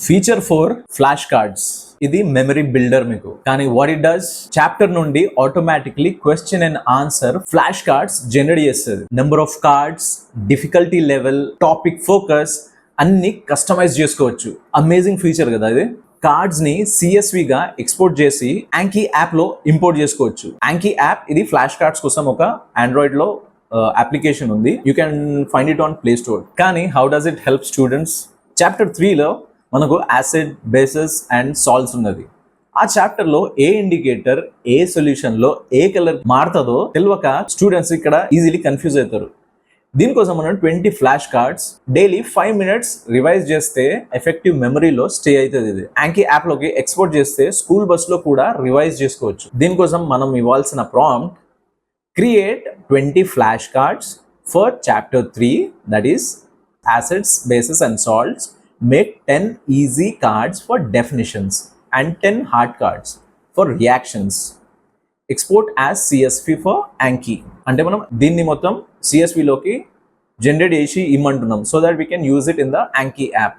Feature 4 flash cards. ఇది memory builder మీకు. కానీ వాట్ ఇట్ డస్, చాప్టర్ నుండి automatically question and answer flash cards generate చేస్తుంది. Number of cards, difficulty level, topic focus అన్ని customise చేసుకోవచ్చు. Amazing feature కదా ఇది. కార్డ్స్ ని CSV గా ఎక్స్పోర్ట్ చేసి యాంకీ యాప్ లో ఇంపోర్ట్ చేసుకోవచ్చు. యాంకీ యాప్ ఇది ఫ్లాష్ కార్డ్స్ కోసం ఒక ఆండ్రాయిడ్ లో అప్లికేషన్ ఉంది. You can find it on Play Store. కానీ how does it help students? Chapter 3లో మనకు యాసిడ్, బేసెస్ అండ్ సాల్ట్స్ ఉన్నది. ఆ చాప్టర్ లో ఏ ఇండికేటర్ ఏ సొల్యూషన్ లో ఏ కలర్ మారుతుందో తెలియక స్టూడెంట్స్ ఇక్కడ ఈజీలీ కన్ఫ్యూజ్ అవుతారు. దీనికోసం మనం 20 flash cards daily 5 minutes revise చేస్తే ఎఫెక్టివ్ మెమరీలో స్టే అవుతుంది. ఇది యాంకీ యాప్ లోకి ఎక్స్పోర్ట్ చేస్తే స్కూల్ బస్ లో కూడా రివైజ్ చేసుకోవచ్చు. దీనికోసం మనం ఇవ్వాల్సిన prompt, create 20 flash cards for chapter 3, that is acids, bases and salts. Make 10 easy cards for definitions and 10 hard cards for reactions. Export as CSV for Anki. అంటే మనం దీన్ని మొత్తం CSV లోకి జనరేట్ చేసి ఇమ్మంటున్నాం, so that we can use it in the Anki app.